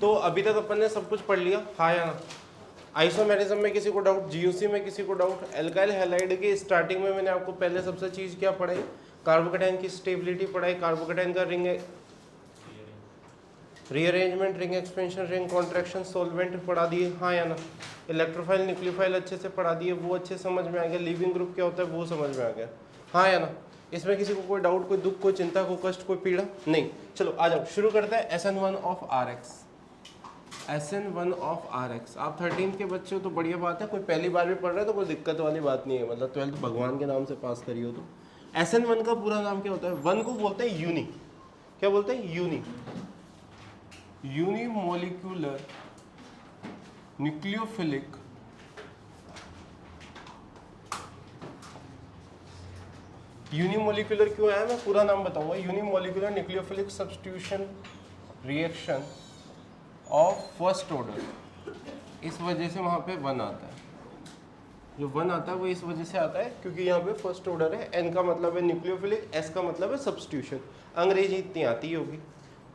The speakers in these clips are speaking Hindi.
तो अभी तक अपन ने सब कुछ पढ़ लिया, हाँ या ना? आइसोमेरिज्म में किसी को डाउट, जीयूसी में किसी को डाउट? एल्काइल हैलाइड के स्टार्टिंग में मैंने आपको पहले सबसे चीज़ क्या पढ़ाई? कार्बोकेटाइन की स्टेबिलिटी पढ़ाई, कार्बोकेटाइन का ring rearrangement, ring expansion, ring contraction, solvent पढ़ा दिए, हाँ या ना? इलेक्ट्रोफाइल न्यूक्लियोफाइल अच्छे से पढ़ा दिए, वो अच्छे समझ में आ गया। लीविंग ग्रुप क्या होता है वो समझ में आ गया, हाँ या ना? इसमें किसी को कोई डाउट, कोई दुख, कोई चिंता, कोई कष्ट, कोई पीड़ा नहीं? चलो आ जाओ, शुरू करते हैं। SN1 of RX, SN1 of RX। आप 13th के बच्चे हो तो बढ़िया बात है, कोई पहली बार भी पढ़ रहे हो तो कोई दिक्कत वाली बात नहीं है, मतलब 12th भगवान के नाम से पास करी हो तो। SN1 का पूरा नाम क्या होता है? 1 को बोलते हैं यूनि, क्या बोलते हैं? यूनि, यूनिमोलिक्यूलर न्यूक्लियोफिलिक यूनिमोलिकुलर क्यों आया, मैं पूरा नाम बताऊंगा। Unimolecular nucleophilic substitution reaction of first order, इस वजह से वहाँ पे 1 आता है। जो 1 आता है वो इस वजह से आता है क्योंकि यहाँ पे फर्स्ट ऑर्डर है। N का मतलब है न्यूक्लियोफिलिक, S का मतलब है सब्स्टिट्यूशन। अंग्रेजी इतनी आती होगी,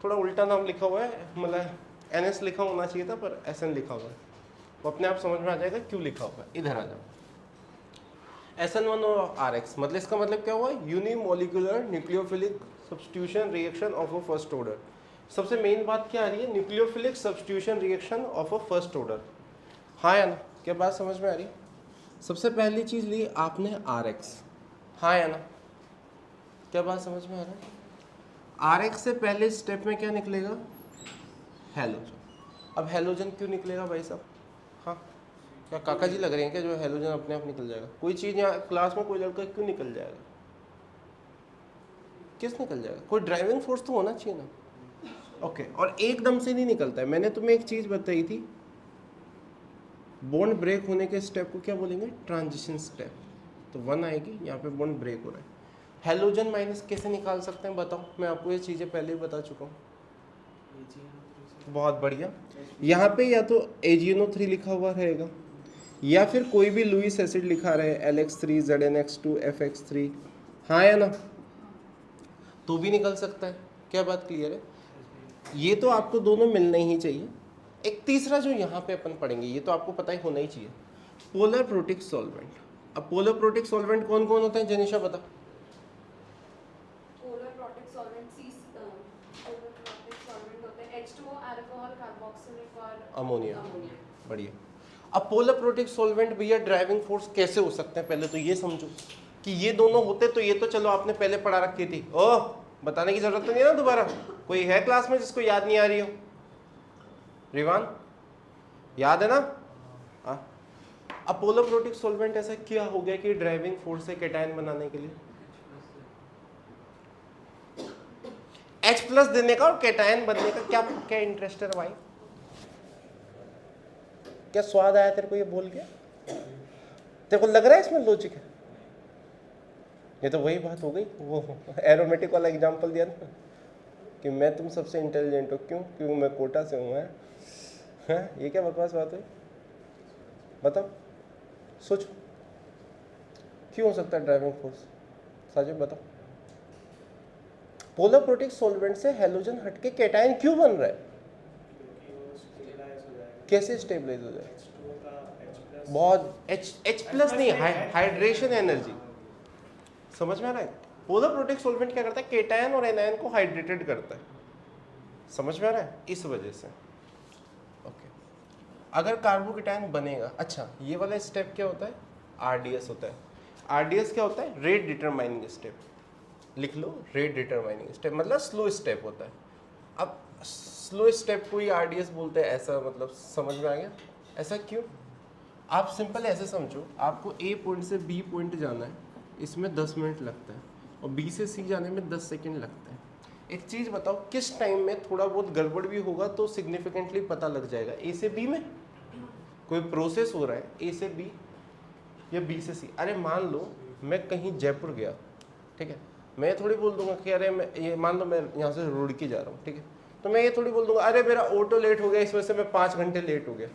थोड़ा उल्टा नाम लिखा हुआ है, मतलब NS लिखा होना चाहिए था पर SN लिखा हुआ है, वो अपने आप समझ में आ जाएगा क्यों लिखा हुआ है। इधर आ जाओ, SN1 और RX, मतलब इसका मतलब क्या हुआ? Unimolecular nucleophilic substitution reaction of a first order. सबसे मेन बात क्या आ रही है? Nucleophilic substitution reaction of a first order, हाँ या ना? क्या बात समझ में आ रही? सबसे पहली चीज ली आपने RX, हाँ या ना? क्या बात समझ में आ रहा है? RX से पहले स्टेप में क्या निकलेगा? हैलोजन। अब हैलोजन क्यों निकलेगा भाई साहब? हाँ, क्या काका जी लग रहे हैं क्या जो हैलोजन अपने आप निकल जाएगा? कोई चीज़ यहाँ क्लास में कोई लड़का क्यों निकल जाएगा? किस निकल जाएगा? कोई ड्राइविंग फोर्स तो होना चाहिए ना। ओके, और एकदम से नहीं निकलता है। मैंने तुम्हें एक चीज़ बताई थी, बॉन्ड ब्रेक होने के स्टेप को क्या बोलेंगे? Transition step. तो 1 आएगी, यहाँ पे बॉन्ड ब्रेक हो रहा है। हैलोजन माइनस कैसे निकाल सकते हैं बताओ? मैं आपको ये चीज़ें पहले ही बता चुका हूँ। बहुत बढ़िया, यहाँ पे या तो AgNO3 लिखा हुआ रहेगा या फिर कोई भी लुईस एसिड लिखा रहे, LX3, ZnX2, FX3, हाँ या ना? तो भी निकल सकता है। क्या बात क्लियर है? ये तो आपको दोनों मिलने ही चाहिए। एक तीसरा जो यहाँ पे अपन पढ़ेंगे, ये तो आपको पता ही होना ही चाहिए, पोलर प्रोटिक सॉल्वेंट। अब पोलर प्रोटिक सॉल्वेंट कौन कौन होते हैं जनिशा बता? पोलर प्रोटिक सॉल्वेंट होते हैं H2O, अल्कोहल, कार्बोक्सिलिक और अमोनिया। बढ़िया। अब पोलर प्रोटिक सॉल्वेंट भैया ड्राइविंग फोर्स कैसे हो सकते हैं? पहले तो ये समझो कि ये दोनों होते तो ये तो चलो आपने पहले पढ़ा रखी थी, ओह बताने की जरूरत नहीं है ना दोबारा। कोई है क्लास में जिसको याद नहीं आ रही हो? रिवान याद है ना? हाँ। अब पोलर प्रोटिक सॉल्वेंट ऐसा क्या हो गया कि ड्राइविंग फोर्स है केटायन बनाने के लिए? H+ देने का और केटायन बनने का क्या क्या इंटरेस्ट है भाई? क्या स्वाद आया तेरे को ये बोल के? तेरे को लग रहा है इसमें लॉजिक है? ये तो वही बात हो गई, वो एरोमेटिक वाला एग्जांपल दिया ना कि मैं तुम सबसे इंटेलिजेंट हो, क्यों? क्योंकि मैं कोटा से हूँ। हैं? ये क्या बकवास बात हुई? बताओ, सोचो, क्यों हो सकता है ड्राइविंग फोर्स? साजिद बताओ। पोलर प्रोटिक सॉल्वेंट से हैलोजन हटके केटायन क्यों बन रहा है? कैसे स्टेबलाइज हो जाए? बहुत H+ नहीं, हाइड्रेशन एनर्जी। समझ में आ रहा है? पोलर प्रोटिक सॉल्वेंट क्या करता है? केटायन और एनायन को हाइड्रेटेड करता है। समझ में आ रहा है? इस वजह से। ओके, अगर कार्बोकेटायन बनेगा, अच्छा ये वाला स्टेप क्या होता है? RDS होता है। RDS क्या होता है? Rate determining step. लिख लो, रेट डिटरमाइनिंग स्टेप मतलब स्लो स्टेप होता है। अब स्लो स्टेप को ही RDS बोलते हैं, ऐसा मतलब समझ में आ गया? ऐसा क्यों? आप सिंपल ऐसे समझो, आपको A पॉइंट से B पॉइंट जाना है, इसमें 10 मिनट लगता है, और B से C जाने में 10 सेकंड लगता है। एक चीज़ बताओ, किस टाइम में थोड़ा बहुत गड़बड़ भी होगा तो सिग्निफिकेंटली पता लग जाएगा? A से B में कोई प्रोसेस हो रहा है, A से B या B से C। अरे मान लो मैं कहीं जयपुर गया, ठीक है, मैं थोड़ी बोल दूंगा कि अरे मैं ये, मान लो मैं यहाँ से रुड़की जा रहा हूँ, ठीक है, तो मैं ये थोड़ी बोल दूंगा अरे मेरा ऑटो लेट हो गया इस वजह से मैं 5 घंटे लेट हो गया।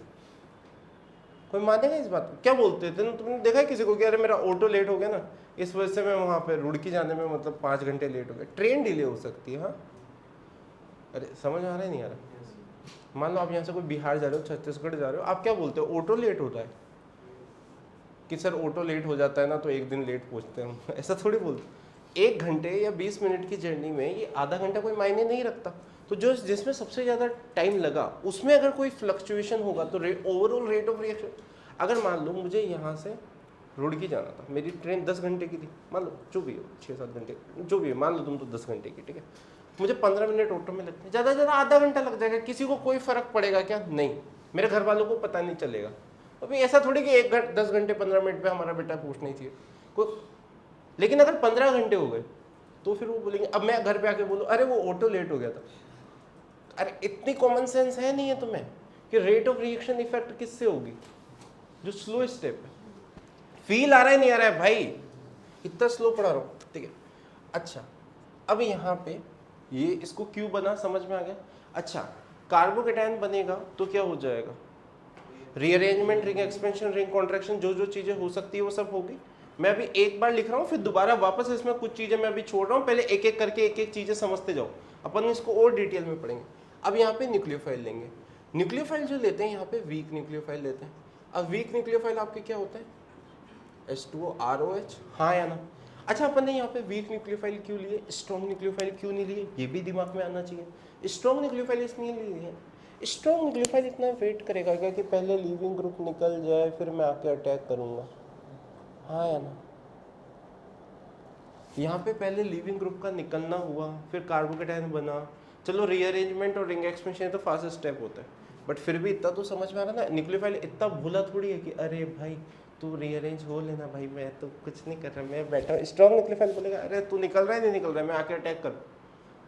कोई मानेगा इस बात को? क्या बोलते थे? तुमने देखा है किसी को कि अरे मेरा ऑटो लेट हो गया ना, इस वजह से मैं वहाँ पे रुड़की जाने में मतलब 5 घंटे लेट हो गया। ट्रेन डिले हो सकती है, हाँ? अरे समझ आ रहा है नहीं आ रहा? मान लो आप यहाँ से कोई बिहार जा रहे हो, छत्तीसगढ़ जा रहे हो, आप क्या बोलते हो? ऑटो लेट होता है कि सर ऑटो लेट हो जाता है ना तो एक दिन लेट पहुँचते हैं हम ऐसा थोड़ी बोलते। 1 घंटे या 20 मिनट की जर्नी में ये आधा घंटा कोई मायने नहीं रखता। तो जो जिसमें सबसे ज़्यादा टाइम लगा उसमें अगर कोई फ्लक्चुएशन होगा तो ओवरऑल रेट ऑफ रिएक्शन, अगर मान लो मुझे यहाँ से रुड़की जाना था, मेरी ट्रेन 10 घंटे की थी, मान लो जो भी हो 6-7 घंटे जो भी है, मान लो तुम तो 10 घंटे की, ठीक है, मुझे 15 मिनट ऑटो में लगते हैं, ज़्यादा से ज़्यादा आधा घंटा लग जाएगा, किसी को कोई फ़र्क पड़ेगा क्या? नहीं, मेरे घर वालों को पता नहीं चलेगा। अभी ऐसा थोड़ी कि 10 घंटे 15 मिनट पे हमारा बेटा पूछना ही चाहिए कोई। लेकिन अगर 15 घंटे हो गए तो फिर वो बोलेंगे, अब मैं घर पे आके बोलूँ अरे वो ऑटो लेट हो गया था। अरे इतनी कॉमन सेंस है नहीं है तुम्हें कि रेट ऑफ रिएक्शन इफेक्ट किससे होगी? जो स्लो स्टेप है। फील आ रहा है नहीं आ रहा है भाई? इतना स्लो पढ़ा रहा हूँ, ठीक है। अच्छा अब यहाँ पे ये इसको क्यों बना, समझ में आ गया? अच्छा कार्बोकेटायन बनेगा तो क्या हो जाएगा? Rearrangement, ring expansion, ring contraction, जो जो चीजें हो सकती है वो सब होगी। मैं अभी एक बार लिख रहा हूँ, फिर दोबारा वापस इसमें कुछ चीजें मैं अभी छोड़ रहा हूँ, पहले एक एक करके एक एक चीजें समझते जाओ, अपन इसको और डिटेल में पढ़ेंगे। अब यहाँ पे न्यूक्लियोफाइल लेंगे। न्यूक्लियोफाइल जो लेते हैं यहाँ पे वीक न्यूक्लियोफाइल लेते हैं। अब वीक न्यूक्लियोफाइल आपके क्या होता है? H2O ROH, हाँ या ना? अच्छा अपन ने यहाँ पे वीक न्यूक्लियोफाइल क्यों लिए, स्ट्रॉन्ग न्यूक्लियोफाइल क्यों नहीं लिए, ये भी दिमाग में आना चाहिए। स्ट्रॉन्ग न्यूक्लियोफाइल इसलिए लिए हैं, स्ट्रॉन्ग न्यूक्लियोफाइल इतना वेट करेगा क्या कि पहले लीविंग ग्रुप निकल जाए फिर मैं आके अटैक करूंगा, हाँ या ना? यहाँ पे पहले लीविंग ग्रुप का निकलना हुआ, फिर कार्बोकेटायन बना, चलो रीअरेंजमेंट और रिंग एक्सपेंशन तो फास्ट स्टेप होता है, बट फिर भी इतना तो समझ में आ रहा ना, न्यूक्लियोफाइल इतना भूला थोड़ी है कि अरे भाई तू रीअरेंज हो लेना भाई, मैं तो कुछ नहीं कर रहा, मैं बैठा हूँ। स्ट्रॉन्ग न्यूक्लियोफाइल बोलेगा अरे तू निकल रहा है नहीं निकल रहा है, मैं आके अटैक करूँ,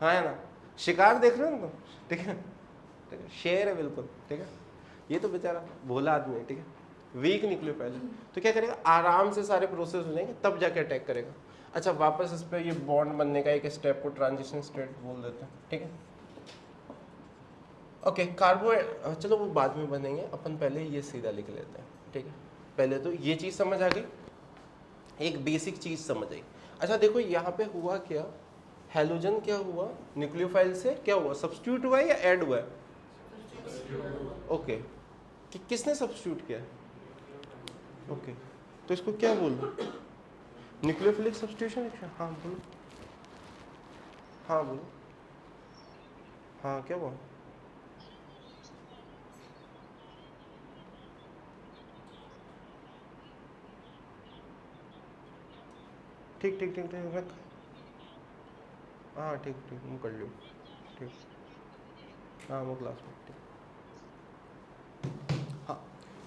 हाँ या ना? शिकार देख रहे हो ना, ठीक है, शेर है बिल्कुल, ठीक है। ये तो बेचारा भोला आदमी है, ठीक है, वीक न्यूक्लियोफाइल है, तो क्या करेगा, आराम से सारे प्रोसेस हो जाएंगे तब जाके अटैक करेगा। अच्छा वापस इस पर ये बॉन्ड बनने का एक स्टेप को ट्रांजिशन स्टेट बोल देते हैं, ठीक है। ओके कार्बो, चलो वो बाद में बनेंगे, अपन पहले ये सीधा लिख लेते हैं, ठीक है। पहले तो ये चीज़ समझ आ गई, एक बेसिक चीज़ समझ आई। अच्छा देखो यहाँ पे हुआ क्या, हेलोजन क्या हुआ, न्यूक्लियोफाइल से क्या हुआ, सब्स्टिट्यूट हुआ है या ऐड हुआ है? ओके कि किसने सब्स्टिट्यूट किया? ओके तो इसको क्या बोलो, न्यूक्लियोफिलिक सब्स्टिट्यूशन रिएक्शन। हाँ बोलो, हाँ बोलो, हाँ क्या हुआ? ठीक ठीक ठीक ठीक मैं, हाँ ठीक ठीक मैं कर लूँ, ठीक, हाँ वो क्लास में, ठीक। हाँ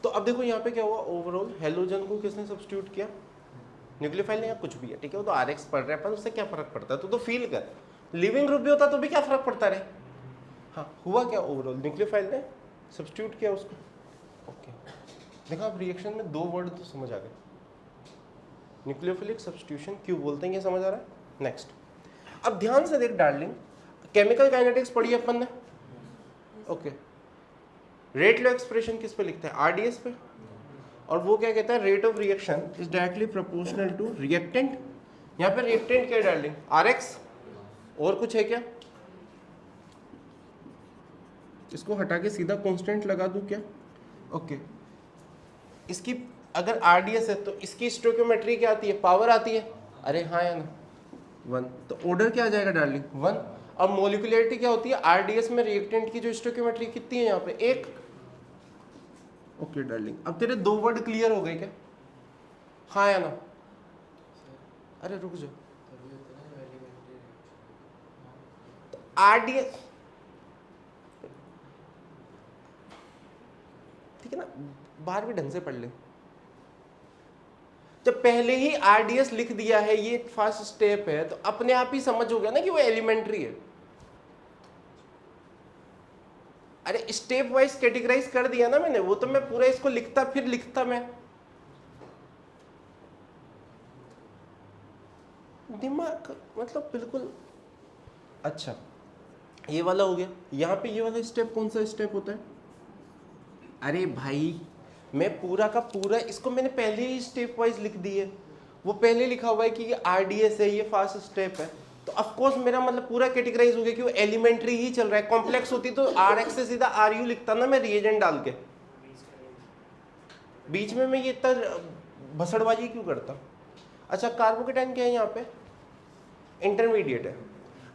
तो अब देखो यहाँ पे क्या हुआ, ओवरऑल हेलोजन को किसने सब्स्टिट्यूट किया? न्यूक्लियोफाइल ने, या कुछ भी है, ठीक है, वो तो आरएक्स पढ़ रहा है, पर उससे क्या फर्क पड़ता है, तो फील कर, लिविंग ग्रुप भी होता तो भी क्या फर्क पड़ता रहे। हाँ हुआ क्या, ओवरऑल न्यूक्लियोफाइल ने सब्स्टिट्यूट किया उसको। ओके देखो अब रिएक्शन में 2 वर्ड तो समझ आ गए, न्यूक्लियोफिलिक सब्स्टिट्यूशन क्यों बोलते हैं ये समझ आ रहा है। नेक्स्ट अब ध्यान से देख डार्लिंग, केमिकल काइनेटिक्स पढ़ी अपन ने, ओके। रेट लॉ एक्सप्रेशन किस पे लिखते हैं, आरडीएस पे, और वो क्या कहता है, rate of reaction is directly proportional to reactant. यहाँ पे रिएक्टेंट क्या है डार्लिंग, आरएक्स, और कुछ है क्या? इसको हटा के सीधा कांस्टेंट लगा दूं क्या? ओके इसकी अगर आरडीएस है तो इसकी स्टोइकियोमेट्री क्या आती है, पावर आती है, अरे हाँ या ना, 1, तो ऑर्डर क्या आ जाएगा डार्लिंग, 1। अब मोलिकुलरिटी क्या होती है, आरडीएस में रिएक्टेंट की जो स्टोइकियोमेट्री कितनी है यहाँ पे, 1। ओके डार्लिंग अब तेरे 2 वर्ड क्लियर हो गए क्या, हाँ या ना? अरे रुक जाओ, आरडीएस ठीक है ना, बाहर भी ढंग से पढ़ ले। जब पहले ही आरडीएस लिख दिया है, ये फर्स्ट स्टेप है, तो अपने आप ही समझ हो गया ना कि वो एलिमेंट्री है। अरे स्टेप वाइज कैटेगराइज कर दिया ना मैंने, वो तो मैं पूरा इसको लिखता फिर लिखता मैं, दिमाग मतलब बिल्कुल। अच्छा ये वाला हो गया, यहाँ पे ये वाला स्टेप कौन सा स्टेप होता है? अरे भाई मैं पूरा का पूरा इसको मैंने पहले ही स्टेप वाइज लिख दी है, वो पहले लिखा हुआ है कि ये आरडीएस है, ये फास्ट स्टेप है, तो ऑफ कोर्स मेरा मतलब पूरा कैटेगराइज हो गया कि वो एलिमेंट्री ही चल रहा है। कॉम्प्लेक्स होती तो आर एक्स से सीधा आर यू लिखता ना मैं रिएजेंट डाल के, बीच में मैं ये इतना भसड़बाजी क्यों करता। अच्छा कार्बोकेटाइन क्या है यहाँ पे, इंटरमीडिएट है।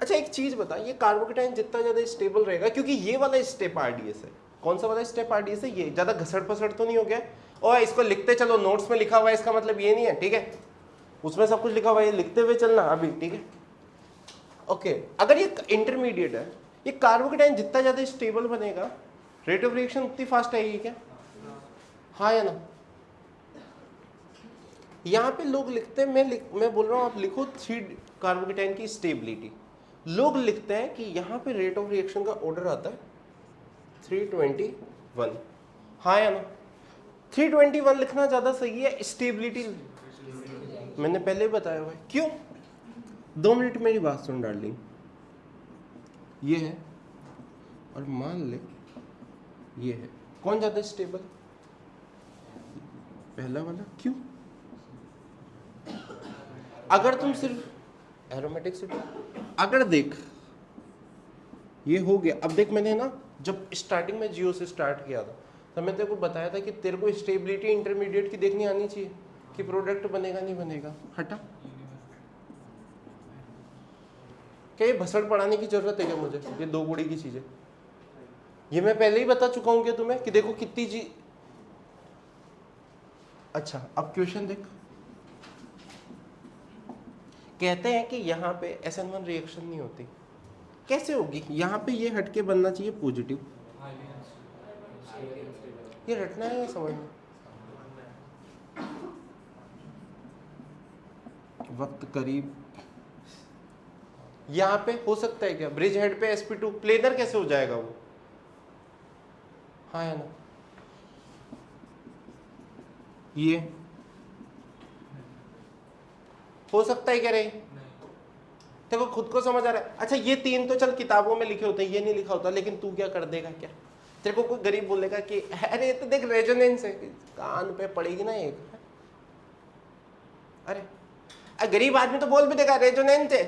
अच्छा एक चीज बता, ये कार्बोकेटाइन जितना ज्यादा स्टेबल रहेगा, क्योंकि ये वाला स्टेप आरडीएस है, कौन सा वाला स्टेप आरडीएस है, ये ज्यादा घसड़ पसड़ तो नहीं हो गया। और इसको लिखते चलो, नोट्स में लिखा हुआ है इसका मतलब ये नहीं है, ठीक है, उसमें सब कुछ लिखा हुआ है, लिखते हुए चलना अभी, ठीक है ओके। अगर ये इंटरमीडिएट है, ये कार्बोकेटाइन जितना ज्यादा स्टेबल बनेगा, रेट ऑफ रिएक्शन उतनी फास्ट आएगी क्या, हाँ या ना। यहाँ पे लोग लिखते हैं, मैं बोल रहा हूँ आप लिखो 3 कार्बोकेटाइन की स्टेबिलिटी। लोग लिखते हैं कि यहाँ पे रेट ऑफ रिएक्शन का ऑर्डर आता है 321, हाँ या ना। 321 लिखना ज्यादा सही है, स्टेबिलिटी मैंने पहले बताया हुआ है। क्यों, 2 मिनट मेरी बात सुन डार्लिंग, ये है और मान ले ये है, कौन ज्यादा स्टेबल, पहला वाला। क्यों, अगर तुम सिर्फ एरोमेटिसिटी, अगर देख ये हो गया, अब देख मैंने ना जब स्टार्टिंग में जियो से स्टार्ट किया था तो मैं तेरे को बताया था कि तेरे को स्टेबिलिटी इंटरमीडिएट की देखनी आनी चाहिए कि प्रोडक्ट बनेगा नहीं बनेगा। हटा, क्या ये भसड़ पढ़ाने की जरूरत है क्या मुझे, ये 2 गुड़ी की चीजें ये मैं पहले ही बता चुका हूं क्या तुम्हें कि देखो कितनी जी। अच्छा अब क्वेश्चन देख, कहते हैं कि यहाँ पे SN1 रिएक्शन नहीं होती, कैसे होगी, यहाँ पे ये हटके बनना चाहिए पॉजिटिव, ये रटना है या समझना, वक्त करीब। यहाँ पे हो सकता है क्या, ब्रिज हेड पे sp2 प्लेनर कैसे हो जाएगा वो, हाँ या ना। ये हो सकता है क्या रे, देखो खुद को समझ आ रहा है। अच्छा ये 3 तो चल किताबों में लिखे होते हैं, ये नहीं लिखा होता, लेकिन तू क्या कर देगा, क्या तेरे को कोई गरीब बोलेगा कि अरे तो देख रेजोनेंस है, कान पे पड़ेगी ना एक, अरे गरीब आदमी तो बोल भी देगा रेजोनेंस है,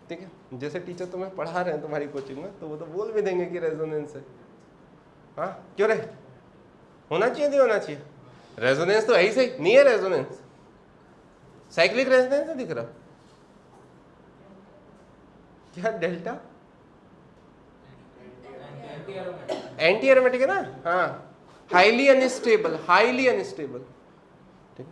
ठीक है, जैसे टीचर तुम्हें पढ़ा रहे हैं तुम्हारी कोचिंग में तो वो तो बोल भी देंगे कि रेजोनेंस है, हाँ क्यों रे, होना चाहिए नहीं होना चाहिए, रेजोनेंस तो ऐसे ही नहीं है, रेजोनेंस साइक्लिक रेजोनेंस नहीं दिख रहा क्या, डेल्टा एंटी एरोमेटिक है ना, हाँ हाईली अनस्टेबल, हाईली अनस्टेबल, ठीक।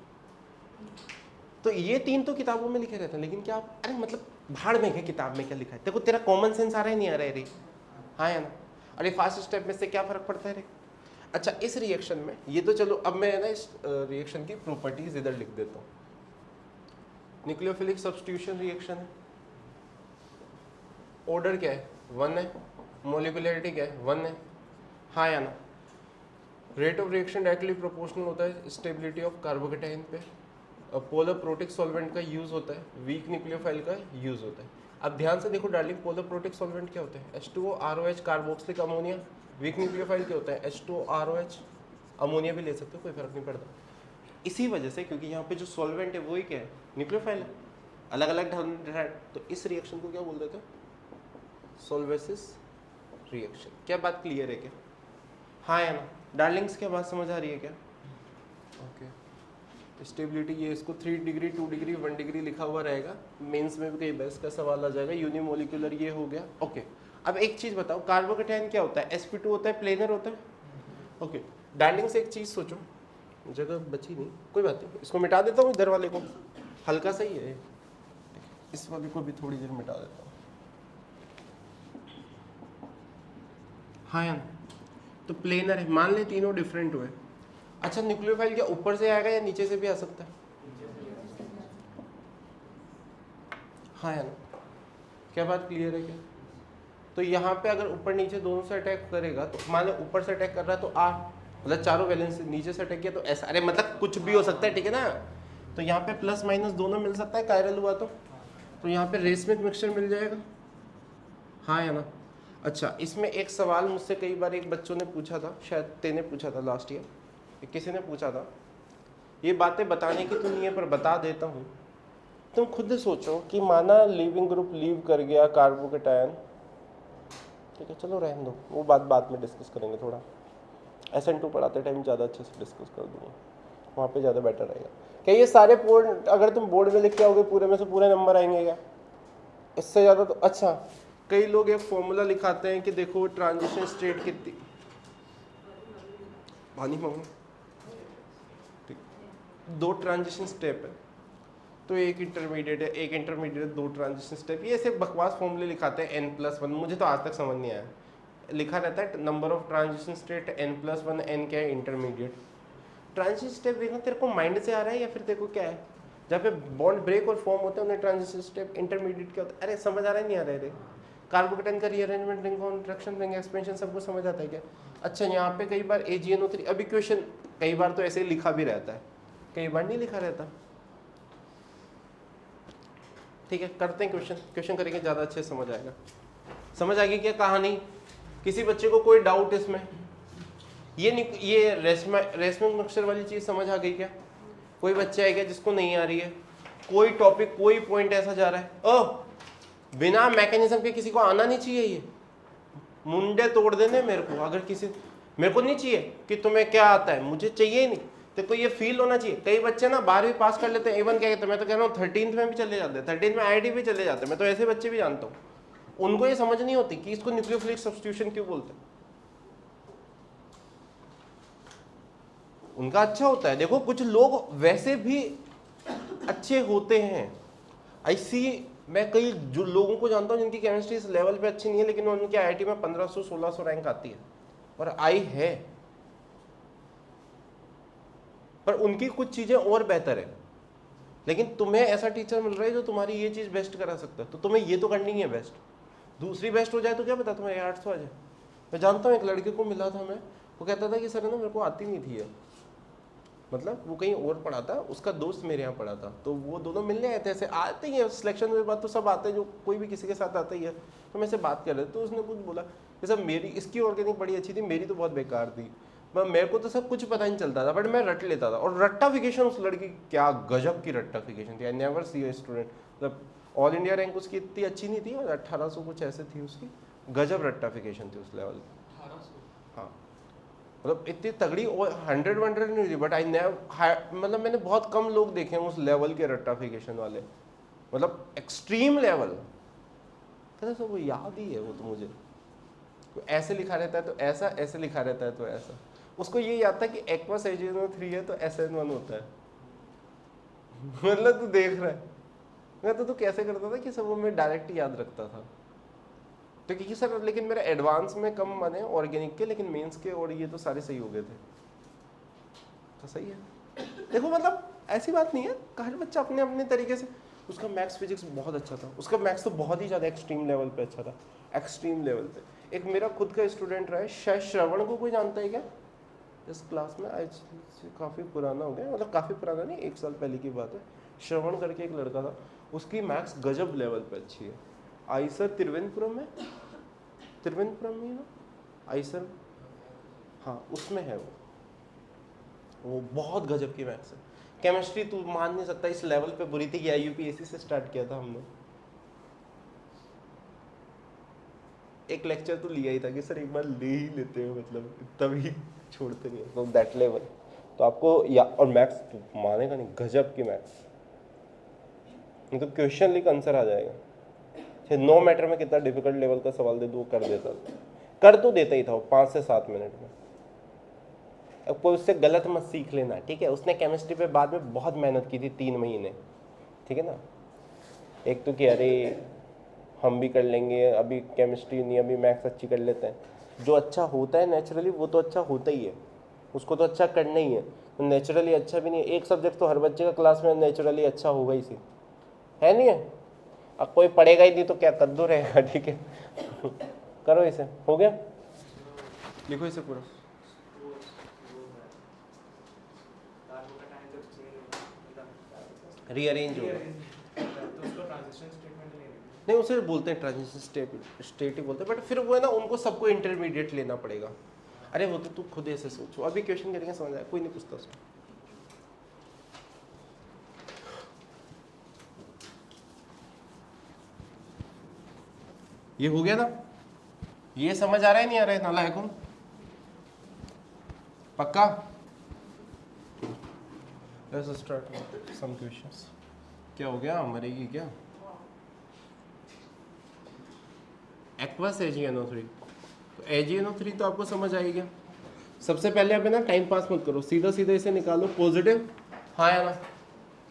तो ये 3 तो किताबों में लिखे रहते हैं, लेकिन क्या आप, अरे मतलब भाड़ में है किताब में क्या लिखा है, देखो तेरा कॉमन सेंस आ रहा है नहीं आ रहा है रे, हाँ या ना। अरे फास्ट स्टेप में से क्या फर्क पड़ता है रे। अच्छा इस रिएक्शन में ये तो चलो, अब मैं ना इस रिएक्शन की प्रॉपर्टीज इधर लिख देता हूँ। न्यूक्लियोफिलिक सब्स्टिट्यूशन रिएक्शन है, ऑर्डर क्या है 1 है, मोलिकुलरिटी क्या है 1 है, हाँ या ना। Rate of reaction directly proportional होता है स्टेबिलिटी ऑफ कार्बोकेटाइन पे। पोलर प्रोटिक सॉल्वेंट का यूज होता है, वीक न्यूक्लियोफाइल का यूज होता है। अब ध्यान से देखो डार्लिंग, पोलर प्रोटिक सॉल्वेंट क्या होते हैं, H2O ROH carboxylic ammonia. Weak nucleophile क्या होता है, H2O ROH, अमोनिया भी ले सकते हो, कोई फर्क नहीं पड़ता। इसी वजह से क्योंकि यहाँ पे जो सॉल्वेंट है वही क्या है, न्यूक्लियोफाइल है, अलग अलग ढंग है, तो इस रिएक्शन को क्या बोल देते हैं, सोल्वेसिस रिएक्शन। क्या बात क्लियर है क्या, हाँ या ना डार्लिंग्स, क्या बात समझ आ रही है क्या, ओके। स्टेबिलिटी ये इसको 3 डिग्री 2 डिग्री 1 डिग्री लिखा हुआ रहेगा, मेंस में भी कई बेस का सवाल आ जाएगा। यूनिमोलिकुलर ये हो गया, ओके। अब एक चीज बताओ, कार्बोकेटाइन क्या होता है, sp2 होता है, प्लेनर होता है, ओके। डार्लिंग से एक चीज सोचो, जगह बची नहीं, कोई बात नहीं, इसको मिटा देता हूँ, इधर वाले को हल्का सा ही है, इस वाले को भी थोड़ी देर मिटा देता हूँ, हाँ या तो प्लेनर है, मान ले तीनों डिफरेंट हुए। अच्छा न्यूक्लियोफाइल क्या ऊपर से आएगा या नीचे से भी आ सकता है, हाँ या ना, क्या बात क्लियर है क्या। तो यहाँ पे अगर ऊपर नीचे दोनों से अटैक करेगा तो मान लो ऊपर से अटैक कर रहा है तो R मतलब चारों वैलेंस से, नीचे से अटैक किया तो S, अरे मतलब कुछ भी हो सकता है, ठीक है ना। तो यहाँ पे प्लस माइनस दोनों मिल सकता है, कायरल हुआ तो यहाँ पे रेसमिक मिक्सचर मिल जाएगा, हाँ या ना। अच्छा इसमें एक सवाल मुझसे कई बार एक बच्चों ने पूछा था, शायद तेने पूछा था लास्ट ईयर, किसी ने पूछा था, ये बातें बताने की तो नहीं है पर बता देता हूँ तुम खुद सोचो कि माना लीविंग ग्रुप लीव कर गया कार्बोकेटायन, ठीक है चलो रहने दो, वो बात बाद में डिस्कस करेंगे थोड़ा, SN2 पढ़ाते टाइम ज़्यादा अच्छे से डिस्कस कर दूंगा, वहाँ पे ज़्यादा बेटर रहेगा। क्या ये सारे पॉइंट अगर तुम बोर्ड में लिख के आओगे पूरे में से पूरे नंबर आएंगे क्या? इससे ज़्यादा तो अच्छा, कई लोग एक फॉर्मूला लिखाते हैं कि देखो ट्रांजिशन स्टेट कितनी, पानी मांगो, ठीक, 2 ट्रांजिशन स्टेप है तो एक इंटरमीडिएट है, एक इंटरमीडिएट, 2 ट्रांजिशन स्टेप, ये ऐसे बकवास फॉर्मूले लिखाते हैं n+1, मुझे तो आज तक समझ नहीं आया। लिखा रहता है number of transition state n+1, n क्या है इंटरमीडिएट। ट्रांजिशन स्टेप देखना तेरे को माइंड से आ रहा है या फिर तेरे को क्या है? जहाँ पे बॉन्ड ब्रेक और फॉर्म होते हैं उन्हें ट्रांजिशन स्टेप, इंटरमीडिएट क्या होता है? अरे समझ आ रहा है नहीं आ रहा है? कार्बोकेटाइन का rearrangement, ring contraction, ring expansion सबको समझ आता है क्या? अच्छा यहाँ पे कई बार AgNO3, अभी क्वेश्चन कई बार तो ऐसे लिखा भी रहता है, कई बार नहीं लिखा रहता। ठीक है करते हैं क्वेश्चन करेंगे, ज़्यादा अच्छे से समझ आएगा। समझ आ गई क्या कहानी? किसी बच्चे को कोई डाउट इसमें? ये रेशमिक मिक्सचर वाली चीज़ समझ आ गई क्या? कोई बच्चा है क्या जिसको नहीं आ रही है? कोई टॉपिक कोई पॉइंट ऐसा जा रहा है ओह बिना मैकेनिज्म के किसी को आना नहीं चाहिए, ये मुंडे तोड़ देने मेरे को। अगर किसी मेरे को नहीं चाहिए कि तुम्हें क्या आता है, मुझे चाहिए ही नहीं, तेरे को ये फील होना चाहिए। कई बच्चे ना 12वीं पास कर लेते हैं, इवन क्या कहते हैं, मैं तो कह रहा हूँ 13th में भी चले जाते हैं, 13th में IIT भी चले जाते हैं, मैं तो ऐसे बच्चे भी जानता हूँ। उनको ये समझ नहीं होती कि इसको न्यूक्लियोफिलिक सब्स्टिट्यूशन क्यों बोलते हैं। उनका अच्छा होता है, देखो कुछ लोग वैसे भी अच्छे होते हैं। ऐसी मैं कई जो लोगों को जानता हूँ जिनकी केमिस्ट्री इस लेवल पे अच्छी नहीं है, लेकिन उनकी IIT में 1500-1600 रैंक आती है और आई है, पर उनकी कुछ चीजें और बेहतर है। लेकिन तुम्हें ऐसा टीचर मिल रहा है जो तुम्हारी ये चीज बेस्ट करा सकता है, तो तुम्हें ये तो करनी है बेस्ट। दूसरी बेस्ट हो जाए तो क्या पता तुम्हें 800 आ जाए। मैं जानता हूँ एक लड़के को मिला था मैं, वो कहता था कि सर ना मेरे को आती नहीं थी ये, मतलब वो कहीं और पढ़ा था, उसका दोस्त मेरे यहाँ पढ़ा था, तो वो दोनों मिलने आए थे। ऐसे आते ही है सिलेक्शन के बाद तो सब आते हैं, जो कोई भी किसी के साथ आता ही है। तो मैं से बात कर रहे थे तो उसने कुछ बोला कि सर मेरी इसकी ऑर्गेनिक बड़ी अच्छी थी, मेरी तो बहुत बेकार थी, मेरे को तो सब कुछ पता नहीं चलता था, बट मैं रट लेता था। और रट्टाफिकेशन उस लड़की की क्या गजब की रट्टाफिकेशन थी, I never see a student, मतलब ऑल इंडिया रैंक उसकी इतनी अच्छी नहीं थी, 1800 कुछ ऐसे थी उसकी, गजब रट्टाफिकेशन थी उस लेवल की। हाँ मतलब इतनी तगड़ी, और 100 नहीं हुई, बट आई नेवर, मतलब मैंने बहुत कम लोग देखे हैं उस लेवल के रट्टाफिकेशन वाले, मतलब एक्सट्रीम लेवल। कहते सर वो याद ही है वो तो मुझे, ऐसे लिखा रहता है तो ऐसा, ऐसे लिखा रहता है तो ऐसा। उसको ये याद था कि एक्वस AgNO3 है तो SN1 होता है। मतलब तू देख रहा है, मैं तो तू कैसे करता था कि सब वो मैं डायरेक्ट याद रखता था। तो क्योंकि सर लेकिन मेरा एडवांस में कम बने ऑर्गेनिक के, लेकिन मेंस के और ये तो सारे सही हो गए थे, तो सही है। देखो मतलब ऐसी बात नहीं है, हर बच्चा अपने अपने तरीके से। उसका मैथ्स फिजिक्स बहुत अच्छा था, उसका मैथ्स तो बहुत ही ज़्यादा एक्सट्रीम लेवल पे अच्छा था, एक्सट्रीम लेवल पे। एक मेरा खुद का स्टूडेंट रहा है, शायद श्रवण को कोई जानता है क्या इस क्लास में? आज काफ़ी पुराना हो गया, मतलब काफ़ी पुराना नहीं, 1 साल पहले की बात है। श्रवण करके एक लड़का था, उसकी मैथ्स गजब लेवल पे अच्छी है। आईसर तिरुवनंतपुरम में, तिरुवनंतपुरम में ना आईसर, हाँ उसमें है वो बहुत गजब की मैथ्स है। केमिस्ट्री तू मान नहीं सकता इस लेवल पे बुरी थी कि IUPAC से स्टार्ट किया था हमने। एक लेक्चर तो लिया ही था कि सर एक बार ले ही लेते हो, मतलब तभी छोड़ते नहीं, तो दैट लेवल तो आपको या। और मैथ्स तो मानेगा नहीं, गजब की मैथ्स, मतलब क्वेश्चन लिख आंसर आ जाएगा। नो मैटर में कितना डिफिकल्ट लेवल का सवाल दे दो कर देता, कर तो देता ही था वो 5 से 7 मिनट में। अब कोई उससे गलत मत सीख लेना, ठीक है? उसने केमिस्ट्री पे बाद में बहुत मेहनत की थी 3 महीने, ठीक है ना। एक तो कि अरे हम भी कर लेंगे, अभी केमिस्ट्री नहीं, अभी मैथ्स अच्छी कर लेते हैं। जो अच्छा होता है नेचुरली वो तो अच्छा होता ही है, उसको तो अच्छा करना ही है। तो नेचुरली अच्छा भी नहीं है, एक सब्जेक्ट तो हर बच्चे का क्लास में नेचुरली अच्छा होगा ही सी, है नहीं है? अब कोई पढ़ेगा ही नहीं तो क्या कद्दू रहेगा, ठीक है। करो इसे, हो गया, लिखो इसे पूरा। रीअरेंज होगा तो उसको ट्रांजिशन स्टेटमेंट लेंगे, नहीं, उसे बोलते हैं ट्रांजिशन स्टेट ही बोलते हैं, बट फिर वो है ना उनको सबको इंटरमीडिएट लेना पड़ेगा। अरे वो तो तू खुद ऐसे सोचो, अभी क्वेश्चन करेंगे समझ आया, कोई नहीं पूछता उसमें। ये हो गया ना, ये समझ आ रहा है नहीं आ रहा है नालायकों? पक्का? Let's start with some questions. क्या हो गया, मरेगी क्या? एक्वस AgNO3, तो AgNO3 तो आपको समझ आई गया। सबसे पहले आप है ना टाइम पास मत करो, सीधा सीधा इसे निकालो, पॉजिटिव हाँ या ना?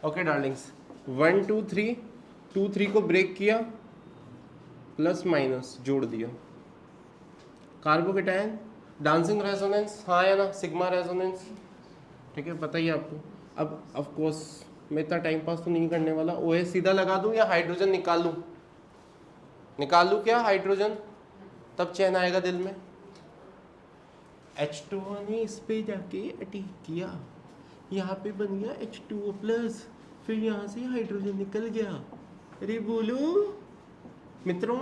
ओके डार्लिंग्स, 1 2 3, 2 3 को ब्रेक किया, प्लस माइनस जोड़ दिया, कार्बोकेटायन डांसिंग रेजोनेंस हाँ या ना? सिग्मा रेजोनेंस, ठीक है पता ही है आपको। अब ऑफ कोर्स मैं इतना टाइम पास तो नहीं करने वाला, OH सीधा लगा दूं या हाइड्रोजन निकाल लूं? निकाल लूं क्या हाइड्रोजन, तब चैन आएगा दिल में। H2O ने इस पे जाके अटैक किया, यहाँ पे बन गया H2O प्लस, फिर यहाँ से हाइड्रोजन निकल गया। अरे बोलो मित्रों,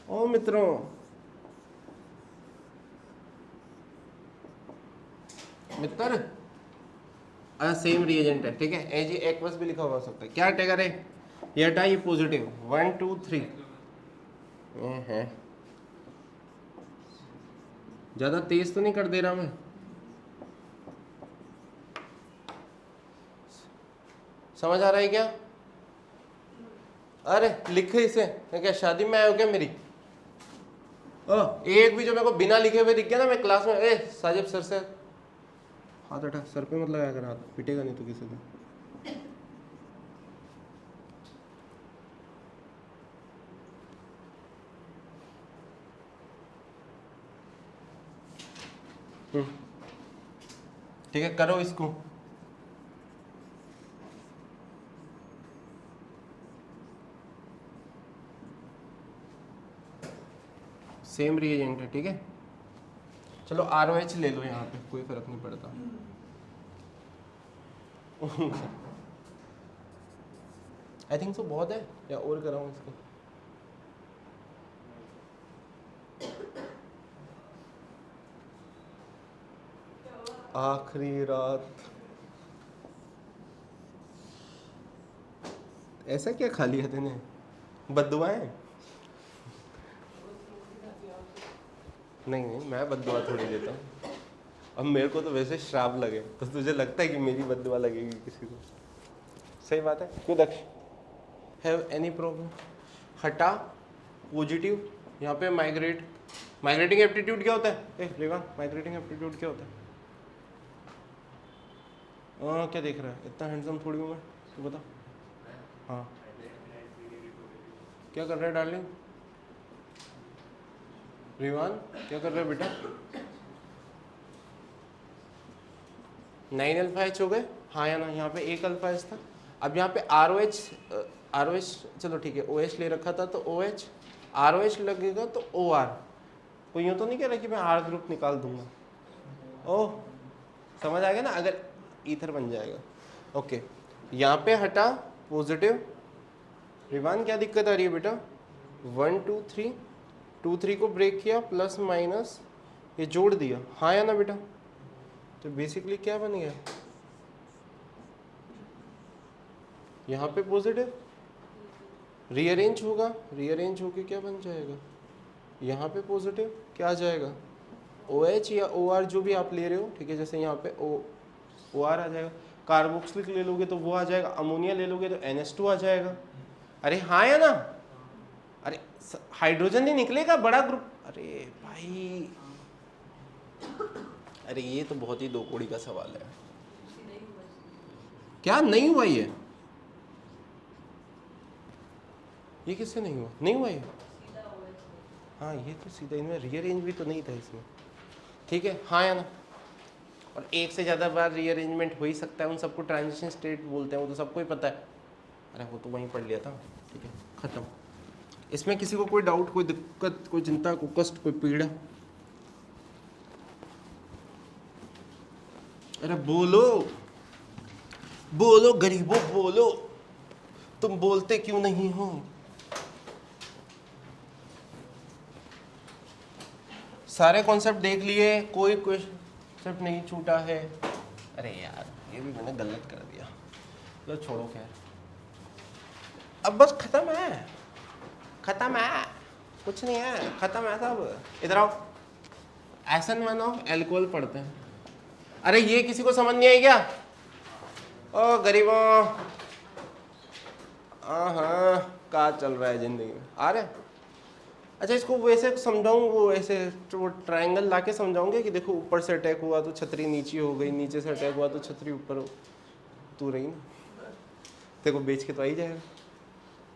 ओ मित्रों, मित्र सेम रिएजेंट है, ठीक है। Ag एक्वस भी लिखा हुआ सकता है, क्या हटेगा रे, ये हटा, ये पॉजिटिव 1 2 3 है। ज्यादा तेज तो नहीं कर दे रहा मैं? समझ आ रहा है क्या? अरे लिखे इसे, क्या शादी में आए हो क्या मेरी? एक भी जो मेरे को बिना लिखे हुए दिख गया ना, मैं क्लास में ए साजिब सर से हाथ उठा, सर पे मत लगाया कर हाथ, पिटेगा नहीं तो किसी को। ठीक है करो इसको। सेम रिएजेंट है, ठीक है। चलो ROH ले लो, यहाँ पे कोई फर्क नहीं पड़ता। आई थिंक सो बहुत है, या और कराऊँ इसको? आखिरी रात, ऐसा क्या खा लिया तूने, बद्दुआएं? नहीं मैं बद्दुआ थोड़ी देता हूँ। अब मेरे को तो वैसे श्राप लगे, तो तुझे लगता है कि मेरी बद्दुआ लगेगी किसी को? सही बात है क्यों दक्ष? Have any problem? हटा पॉजिटिव, यहाँ पे माइग्रेटिंग एप्टीट्यूड क्या होता है? ए रेवा, माइग्रेटिंग एप्टीट्यूड क्या होता है? क्या देख रहा है, इतना हैंडसम थोड़ी हूँ मैं, तू बता। हाँ क्या कर रहा है डार्लिंग? रिवान क्या कर रहे हो बेटा? 9 अल्फा H हो गए हाँ या ना? यहाँ पे 1 अल्फा H था। अब यहाँ पे ROH चलो ठीक है, OH ले रखा था तो OH, ROH लगेगा तो OR। कोई यूँ तो नहीं कह रहा कि मैं R ग्रुप निकाल दूंगा? ओह समझ आ गया ना, अगर ईथर बन जाएगा। ओके यहाँ पे हटा पॉजिटिव। रिवान क्या दिक्कत आ रही है बेटा? 1 2 3, 2 3 को ब्रेक किया, प्लस माइनस ये जोड़ दिया हाँ या ना बेटा? तो बेसिकली क्या बन गया, यहाँ पे पॉजिटिव रीअरेंज होगा, रीअरेंज होके क्या बन जाएगा, यहाँ पे पॉजिटिव क्या आ जाएगा, OH या OR जो भी आप ले रहे हो, ठीक है। जैसे यहाँ पे OR आ जाएगा, कार्बोक्सिलिक ले लोगे तो वो आ जाएगा, अमोनिया ले लोगे तो NH2 आ जाएगा। अरे हाँ या ना? अरे हाइड्रोजन नहीं निकलेगा बड़ा ग्रुप? अरे भाई, अरे ये तो बहुत ही दो कौड़ी का सवाल है। क्या नहीं हुआ ये किससे नहीं हुआ? नहीं हुआ ये? हाँ ये तो सीधा, इनमें रीअरेंज भी तो नहीं था इसमें, ठीक है हाँ या ना? और एक से ज़्यादा बार रीअरेंजमेंट हो ही सकता है, उन सबको ट्रांजिशन स्टेट बोलते हैं, वो तो सबको ही पता है। अरे वो तो वहीं पढ़ लिया था, ठीक है ख़त्म। इसमें किसी को कोई डाउट, कोई दिक्कत, कोई चिंता, कोई कष्ट, कोई पीड़ा? अरे बोलो बोलो गरीबों बोलो, तुम बोलते क्यों नहीं हो? सारे कॉन्सेप्ट देख लिए, कोई कॉन्सेप्ट नहीं छूटा है? अरे यार ये भी मैंने गलत कर दिया, लो छोड़ो खैर, अब बस खत्म है, खत्म है, कुछ नहीं है, खत्म है सब। इधर आओ, SN1 एल्कोहल पढ़ते हैं। अरे ये किसी को समझ नहीं आई क्या? ओ गरीबों, हाँ क्या चल रहा है जिंदगी में, आ रहे? अच्छा इसको वैसे समझाऊँ, वो ऐसे वो ट्रायंगल ला के समझाऊंगे कि देखो ऊपर से अटैक हुआ तो छतरी नीचे हो गई, नीचे से अटैक हुआ तो छतरी ऊपर हो, तू रही ना, तेरे को बेच के तो आ ही जाएगा,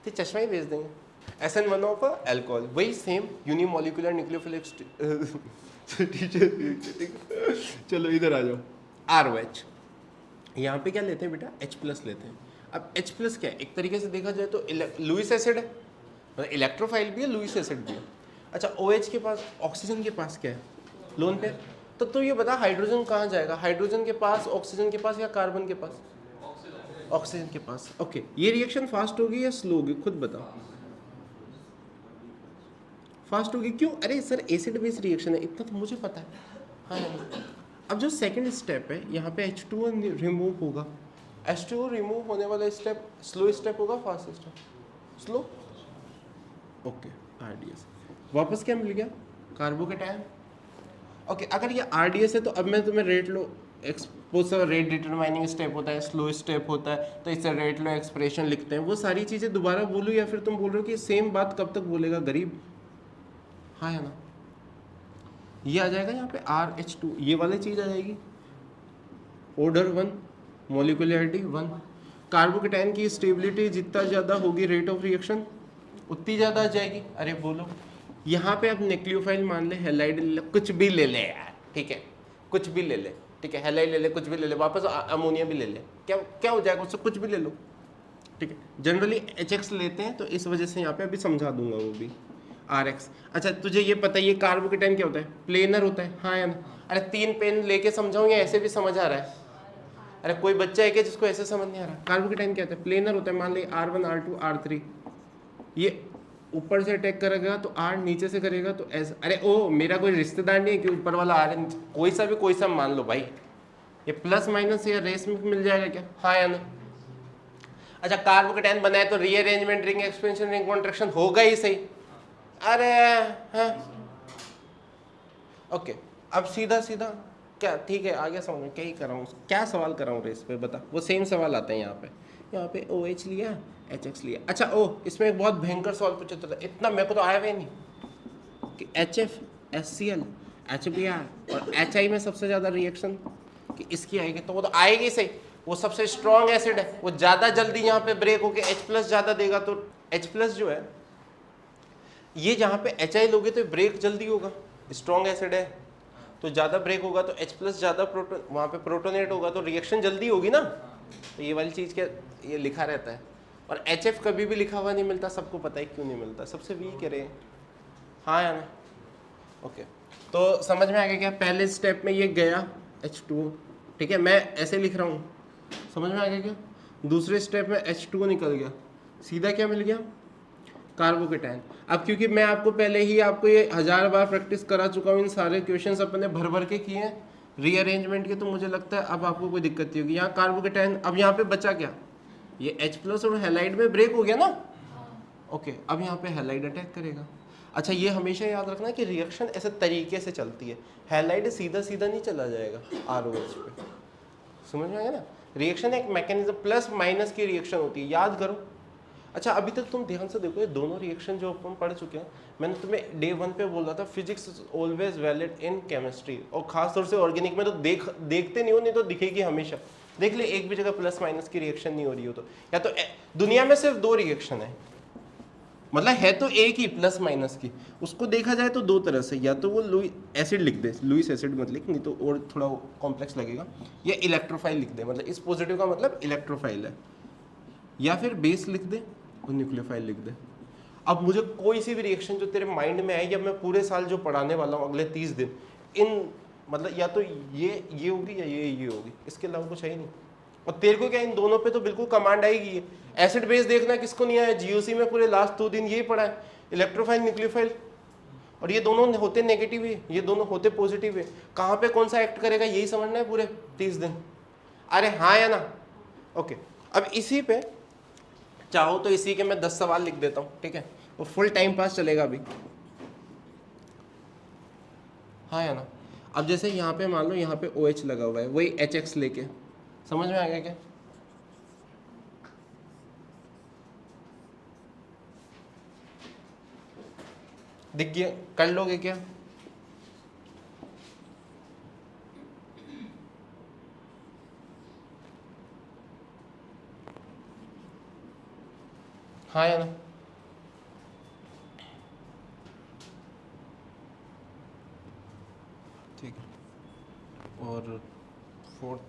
तो चश्मा ही बेच देंगे। SN1 का एल्कोहल, वही सेम यूनिमोलिकुलर न्यूक्लियोफिलिक चलो इधर आ जाओ। RH, यहाँ पे क्या लेते हैं बेटा? H+ लेते हैं। अब H+ क्या है? एक तरीके से देखा जाए तो लुईस एसिड है, मतलब इलेक्ट्रोफाइल भी है, लुईस एसिड भी है। अच्छा OH के पास, ऑक्सीजन के पास क्या है? Lone pair. तो ये बता हाइड्रोजन कहाँ जाएगा? हाइड्रोजन के पास, ऑक्सीजन के पास या कार्बन के पास? ऑक्सीजन के पास। ओके, ये रिएक्शन फास्ट होगी या स्लो होगी? खुद बताओ। फास्ट होगी, क्यों? अरे सर एसिड बेस रिएक्शन है, इतना तो मुझे पता है। हाँ, अब जो सेकंड स्टेप है यहाँ पे H2O रिमूव होगा, H2O रिमूव होने वाला स्टेप स्लो स्टेप होगा, fast step? Slow. Okay, RDS वापस क्या मिल गया? कार्बोकेटायन। ओके, अगर ये RDS है तो अब मैं तुम्हें रेट लो एक्सपोजर, रेट डिटरमाइनिंग स्टेप होता है, स्लो स्टेप होता है, तो इससे रेट लो एक्सप्रेशन लिखते हैं। वो सारी चीज़ें दोबारा बोलूँ या फिर तुम बोल रहे हो कि सेम बात कब तक बोलेगा गरीब? हाँ है ना, ये आ जाएगा यहाँ पे RH2, ये वाली चीज़ आ जाएगी, ऑर्डर 1, मोलिकुलरिटी 1। कार्बोकेटायन की स्टेबिलिटी जितना ज़्यादा होगी रेट ऑफ रिएक्शन उतनी ज़्यादा आ जाएगी। अरे बोलो, यहाँ पे अब न्यूक्लियोफाइल मान ले, हैलाइड ले, कुछ भी ले ले यार, ठीक है, कुछ भी ले ले, ठीक है, हैलाइड ले ले, कुछ भी ले ले, वापस अमोनिया भी ले ले, क्या हो जाएगा उससे? कुछ भी ले लो, ठीक है। जनरली HX लेते हैं तो इस वजह से यहाँ पे अभी समझा दूंगा वो भी। RX, अच्छा तुझे ये पता है ये कार्बोकेटायन क्या होता है? प्लेनर होता है, हाँ या ना? अरे 3 पेन लेके समझाऊँ या ऐसे भी समझ आ रहा है? अरे कोई बच्चा है क्या जिसको ऐसे समझ नहीं आ रहा? कार्बोकेटायन क्या होता है? प्लेनर होता है। मान ली R1 R2 R3, ये ऊपर से अटैक करेगा तो R नीचे से करेगा तो ऐसा। अरे ओ मेरा कोई रिश्तेदार नहीं है कि ऊपर वाला R है, कोई सा मान लो भाई, ये प्लस माइनस या रेस में मिल जाएगा क्या? हाँ या ना? अच्छा कार्बोकेटायन बनाए तो rearrangement, ring expansion, ring contraction होगा ही सही। अरे हाँ, ओके, अब सीधा क्या, ठीक है आगे समझ में क्या ही कर रहा हूँ, क्या सवाल कर रहा हूँ रेस पे बता। वो सेम सवाल आते हैं यहाँ पे OH लिया, HX लिया। अच्छा इसमें एक बहुत भयंकर सवाल पूछा था, इतना मेरे को तो आया भी नहीं, कि HF HCl HBr और HI में सबसे ज़्यादा रिएक्शन कि इसकी आएगी, तो वो तो आएगी सही, वो सबसे स्ट्रॉन्ग एसिड है, वो ज़्यादा जल्दी यहाँ पे ब्रेक होके H+ ज़्यादा देगा, तो H+ जो है ये जहाँ पे HI लोगे तो ब्रेक जल्दी होगा, स्ट्रॉन्ग एसिड है तो ज़्यादा ब्रेक होगा, तो H+ ज़्यादा प्रोटोन, वहाँ पे प्रोटोनेट होगा तो रिएक्शन जल्दी होगी ना। तो ये वाली चीज़ क्या ये लिखा रहता है, और HF कभी भी लिखा हुआ नहीं मिलता, सबको पता है क्यों नहीं मिलता, सबसे वीक है रे। हाँ या ना? ओके, तो समझ में आ गया क्या? पहले स्टेप में ये गया H2O, ठीक है, मैं ऐसे लिख रहा हूँ, समझ में आ गया क्या? दूसरे स्टेप में H2O निकल गया, सीधा क्या मिल गया? कार्बोकेटायन। अब क्योंकि मैं आपको पहले ही आपको ये 1000 बार प्रैक्टिस करा चुका हूँ, इन सारे क्वेश्चंस अपने भर के किए हैं रीअरेंजमेंट के, तो मुझे लगता है अब आपको कोई दिक्कत नहीं होगी। यहाँ कार्बोकेटायन, अब यहाँ पे बचा क्या? ये H+ और हैलाइड में ब्रेक हो गया ना। ओके, अब यहाँ पे हैलाइड अटैक करेगा। अच्छा ये हमेशा याद रखना कि रिएक्शन ऐसे तरीके से चलती है, हैलाइड सीधा नहीं चला जाएगा ROH पे, समझ में आया ना? रिएक्शन एक मैकेनिज्म, प्लस माइनस की रिएक्शन होती है, याद करो। अच्छा अभी तक तुम ध्यान से देखो, ये दोनों रिएक्शन जो अपन पढ़ चुके हैं, मैंने तुम्हें डे 1 पे बोला था physics is always valid in chemistry, और खास तौर से ऑर्गेनिक में तो देखते नहीं हो, नहीं तो दिखेगी हमेशा। देख ले एक भी जगह प्लस माइनस की रिएक्शन नहीं हो रही हो तो, या तो दुनिया में सिर्फ 2 रिएक्शन है, मतलब है तो एक ही प्लस माइनस की, उसको देखा जाए तो 2 तरह से, या तो वो एसिड लिख दे, लुईस एसिड मत लिख, नहीं तो और थोड़ा कॉम्प्लेक्स लगेगा, या इलेक्ट्रोफाइल लिख दे, मतलब इस पॉजिटिव का मतलब इलेक्ट्रोफाइल है, या फिर बेस लिख दे और न्यूक्लियोफाइल लिख दे। अब मुझे कोई सी भी रिएक्शन जो तेरे माइंड में आए, या मैं पूरे साल जो पढ़ाने वाला हूँ अगले 30 दिन, इन मतलब या तो ये होगी या ये होगी, इसके अलावा कुछ है ही नहीं। और तेरे को क्या इन दोनों पे तो बिल्कुल कमांड आएगी। एसिड बेस देखना किसको नहीं आया, GOC में पूरे लास्ट 2 दिन यही पढ़ा है, इलेक्ट्रोफाइल न्यूक्लियोफाइल, और ये दोनों होते नेगेटिव है, ये दोनों होते पॉजिटिव है, कहाँ पे कौन सा एक्ट करेगा यही समझना है पूरे 30 दिन। अरे हाँ या ना? ओके, अब इसी पे चाहो तो इसी के मैं 10 सवाल लिख देता हूँ, ठीक है, वो फुल टाइम पास चलेगा अभी, हाँ या ना। अब जैसे यहाँ पे मान लो यहाँ पे OH लगा हुआ है, वही HX लेके, समझ में आ गया क्या? दिख गया? कर लोगे क्या? हाँ या ना? ठीक है। और फोर्थ,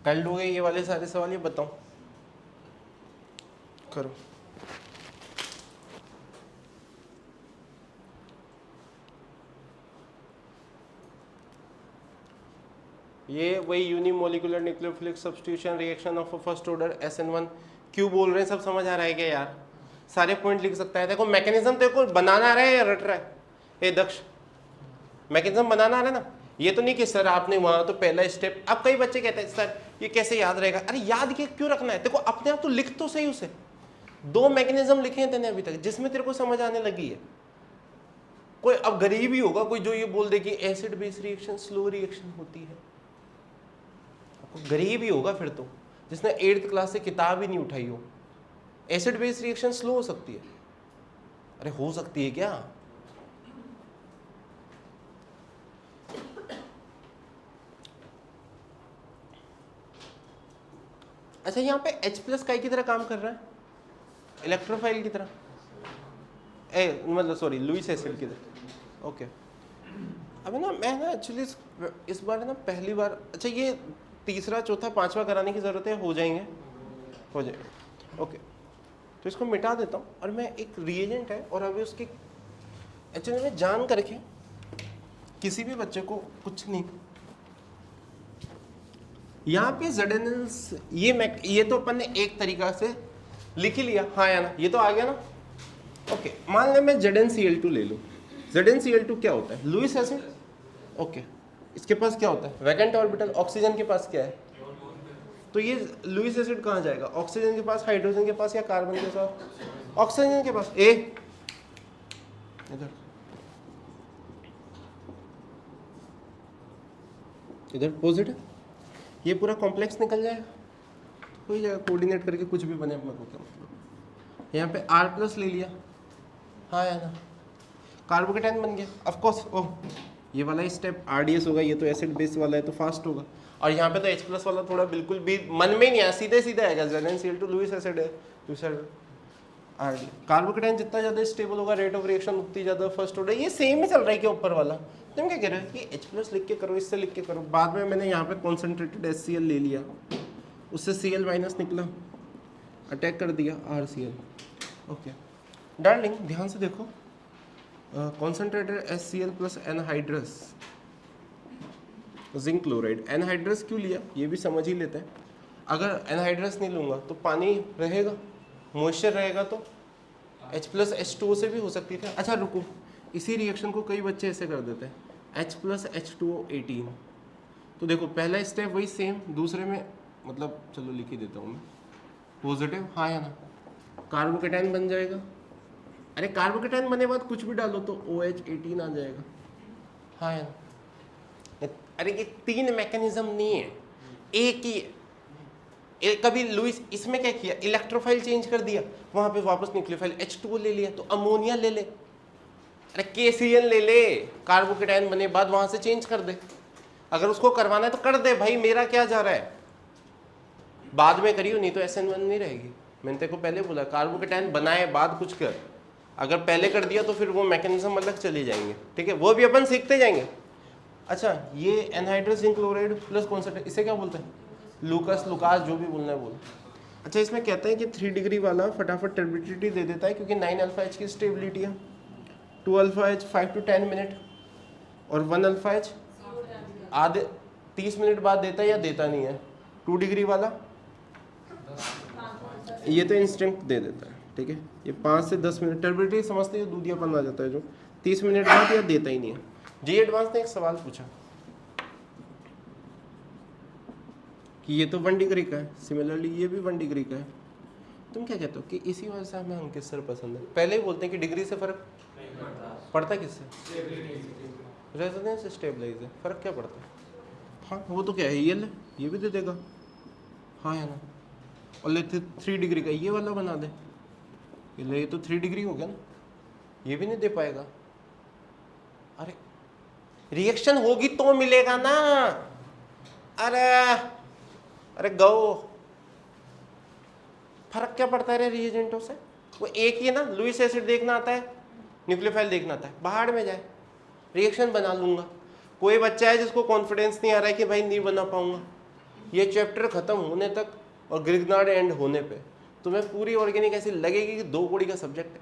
कर लोगे ये वाले सारे सवाल? ये बताओ, करो। ये वही unimolecular nucleophilic substitution reaction of first order SN1 क्यों बोल रहे हैं, सब समझ आ रहा है क्या यार? सारे पॉइंट लिख सकता है। देखो मैकेनिज्म तेरे को बनाना आ रहा है या रट रहा है? ए दक्ष, मैकेनिज्म बनाना आ रहा है ना? ये तो नहीं कि सर आपने वहां तो पहला स्टेप। अब कई बच्चे कहते हैं सर ये कैसे याद रहेगा? अरे याद के क्यों रखना है? देखो अपने आप तो लिख तो सही उसे। 2 मैकेनिज्म लिखे हैं तेने अभी तक जिसमें तेरे को समझ आने लगी है। कोई अब गरीब ही होगा कोई जो ये बोल दे कि acid base reaction slow reaction होती है, गरीब ही होगा फिर तो, जिसने 8th क्लास से किताब ही नहीं उठाई हो। एसिड बेस रिएक्शन स्लो हो सकती है? अरे हो सकती है क्या? अच्छा यहाँ पे H+ काई की तरह काम कर रहा है, इलेक्ट्रोफाइल की तरह, मतलब सॉरी लुईस एसिड की तरह। ओके, अभी ना मैं ना एक्चुअली इस बार ना पहली बार, अच्छा ये तीसरा चौथा पांचवा कराने की जरूरत है? हो जाएंगे, हो जाएंगे। ओके, तो इसको मिटा देता हूँ और मैं एक रिएजेंट है और अभी उसकी एक्चुअली में जान करके किसी भी बच्चे को कुछ नहीं, यहाँ पे ZNLs ये तो अपन ने एक तरीका से लिख ही लिया, हाँ या ना? ये तो आ गया ना? ओके, मान ले मैं ZnCl2 ले लूँ। ZnCl2 क्या होता है? Lewis acid. ओके, इसके पास क्या होता है? Vacant orbital. ऑक्सीजन के पास क्या है? तो ये लुईस एसिड कहाँ जाएगा? ऑक्सीजन के पास, हाइड्रोजन के पास या कार्बन के साथ? ऑक्सीजन के पास। इधर इधर पॉजिटिव, ये पूरा कॉम्प्लेक्स निकल जाएगा, कोई जाएगा कोऑर्डिनेट करके कुछ भी बने, अपने को क्या मतलब। यहाँ पे R+ ले लिया, हाँ या ना? कार्बोकेटाइन बन गया। ऑफ कोर्स ओह ये वाला स्टेप RDS होगा, ये तो एसिड बेस वाला है तो फास्ट होगा। और यहाँ पे तो H+ वाला थोड़ा बिल्कुल भी मन में ही नहीं आया, सीधे सीधे आएगा। ZnCl2 लुईस एसिड है, RD। कार्बोकेटाइन जितना ज़्यादा स्टेबल होगा रेट ऑफ रिएक्शन उतनी ज़्यादा फर्स्ट ऑर्डर। ये सेम ही चल रहा है कि ऊपर वाला। तुम क्या कह रहे हो कि H+ लिख के करो, इससे लिख के करो। बाद में मैंने यहाँ पे कॉन्सेंट्रेटेड HCl ले लिया, उससे Cl- निकला, अटैक कर दिया RCl। ओके डार्लिंग ध्यान से देखो, concentrated HCl plus anhydrous zinc chloride. Anhydrous क्यों लिया ये भी समझ ही लेते हैं। अगर एनहाइड्रस नहीं लूँगा तो पानी रहेगा, मॉइस्चर रहेगा तो H+ H2O से भी हो सकती थी। अच्छा रुको, इसी रिएक्शन को कई बच्चे ऐसे कर देते हैं, H+ H2O 18। तो देखो पहला स्टेप वही सेम, दूसरे में मतलब चलो लिख ही देता हूँ मैं, पॉजिटिव, हाँ या ना? कार्बोकेटाइन बन जाएगा। अरे कार्बोकेटाइन बने बाद कुछ भी डालो तो OH 18 आ जाएगा, हाँ या ना? अरे ये 3 मैकेनिज्म नहीं है, एक ही है। कभी लुईस इसमें क्या किया, इलेक्ट्रोफाइल चेंज कर दिया, वहां पे वापस न्यूक्लियोफाइल H2O ले लिया, तो अमोनिया ले ले, अरे KCl ले ले, कार्बोकेटाइन बने बाद वहां से चेंज कर दे। अगर उसको करवाना है तो कर दे भाई, मेरा क्या जा रहा है, बाद में करियो, नहीं तो SN1 नहीं रहेगी। मैंने तेरे को पहले बोला कार्बोकेटाइन बनाए बाद कुछ कर, अगर पहले कर दिया तो फिर वो मैकेनिज्म अलग चले जाएंगे, ठीक है, वो भी अपन सीखते जाएंगे। अच्छा ये anhydrous zinc chloride plus concentrate, इसे क्या बोलते हैं? लुकास जो भी बोलना है बोलो। अच्छा इसमें कहते हैं कि 3 डिग्री वाला फटाफट टर्बिडिटी दे देता है क्योंकि 9 अल्फा एच की स्टेबिलिटी है, 2 अल्फा एच 5 to 10 मिनट और 1 अल्फा एच आधे 30 मिनट बाद देता है या देता नहीं है? 2 डिग्री वाला ये तो इंस्टेंट दे देता है, ठीक है। ये 5 से 10 मिनट टर्बिडिटी समझते हैं, दूधियापन आ जाता है जो 30 मिनट बाद या देता ही नहीं है। जी एडवांस ने एक सवाल पूछा कि ये तो 1 डिग्री का है, सिमिलरली ये भी 1 डिग्री का है। तुम क्या कहते हो कि इसी वजह से हमें अंकित सर पसंद है। पहले ही बोलते हैं कि डिग्री से फर्क पड़ता किससे, रेजोनेंस स्टेबलाइज है, फर्क क्या पड़ता है। हाँ वो तो क्या है, ये भी दे देगा, हाँ है ना। और लेते 3 डिग्री का ये वाला बना दे, ये तो 3 डिग्री हो गया ना, ये भी नहीं दे पाएगा। अरे रिएक्शन होगी तो मिलेगा ना। अरे गो, फर्क क्या पड़ता है रे रिएजेंटों से, वो एक ही है ना। लुईस एसिड देखना आता है, न्यूक्लियोफाइल देखना आता है, बाहर में जाए रिएक्शन बना लूंगा। कोई बच्चा है जिसको कॉन्फिडेंस नहीं आ रहा है कि भाई नहीं बना पाऊंगा, ये चैप्टर खत्म होने तक और ग्रिग्नार्ड एंड होने पे तुम्हें पूरी ऑर्गेनिक ऐसी लगेगी कि 2 कोड़ी का सब्जेक्ट है।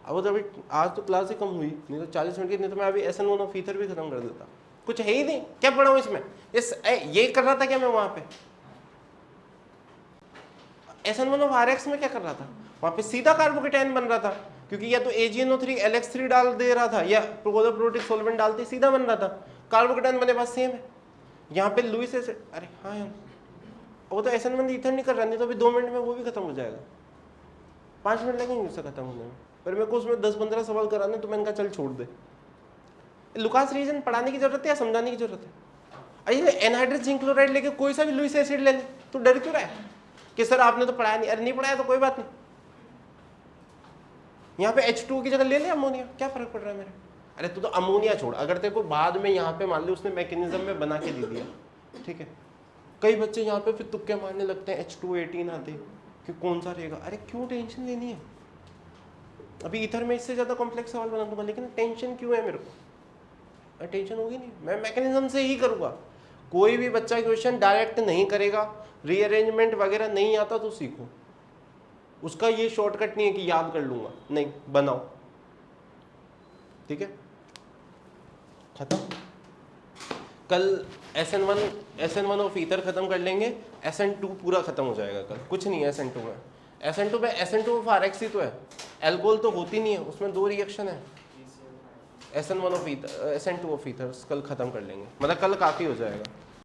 अब तो अभी आज तो क्लास ही कम हुई, नहीं तो 40 मिनट की, नहीं तो मैं अभी SN1 ऑफ ईथर भी खत्म कर देता। कुछ है ही नहीं, क्या पढ़ाऊं इसमें, ये कर रहा था क्या मैं वहां पे। SN1 ऑफ RX में क्या कर रहा था, वहां पे सीधा कार्बोकेटायन बन रहा था, क्योंकि या तो AgNO3 LX3 डाल दे रहा था या पोलर प्रोटिक सॉल्वेंट डालते सीधा बन रहा था। कार्बोकेटायन बने पास सेम है। यहाँ पे लुईस एसिड, अरे हाँ यार वो तो SN1 ईथर नहीं कर रहा, नहीं तो अभी 2 मिनट में वो भी खत्म हो जाएगा। 5 मिनट लगेंगे उससे खत्म होने में, पर मेरे को उसमें 10-15 सवाल कराने, तो मैंने कहा चल छोड़ दे। लुकास रीजन पढ़ाने की जरूरत है या समझाने की जरूरत है। अरे एनहाइड्रस जिंक क्लोराइड लेके कोई सा भी लुईस एसिड ले ले, तो डर क्यों रहा है कि सर आपने तो पढ़ाया नहीं। अरे नहीं पढ़ाया तो कोई बात नहीं, यहाँ पे H2O की जगह ले ले अमोनिया, क्या फर्क पड़ रहा है मेरे। अरे तू तो अमोनिया छोड़, अगर तेरे को बाद में यहाँ पे मान ली उसने मैकेनिज्म में बना के दे दिया, ठीक है। कई बच्चे यहाँ पे फिर तुक्के मारने लगते हैं, H2O18 आते कि कौन सा रहेगा। अरे क्यों टेंशन लेनी है, अभी ईथर में इससे ज़्यादा कॉम्प्लेक्स सवाल बना दूंगा, लेकिन टेंशन क्यों है मेरे को। टेंशन होगी नहीं, मैं मैकेनिज्म से ही करूँगा। कोई भी बच्चा क्वेश्चन डायरेक्ट नहीं करेगा, रीअरेंजमेंट वगैरह नहीं आता तो सीखो। उसका ये शॉर्टकट नहीं है कि याद कर लूंगा, नहीं, बनाओ, ठीक है। खत्म। कल SN1 ऑफ ईथर खत्म कर लेंगे, SN2 पूरा खत्म हो जाएगा कल। कुछ नहीं है SN2 में, SN2 ऑफ RX ही तो है, एल्कोहल तो होती नहीं है उसमें, 2 रिएक्शन है। SN2 ऑफ ईथर कल खत्म कर लेंगे, मतलब कल काफ़ी हो जाएगा।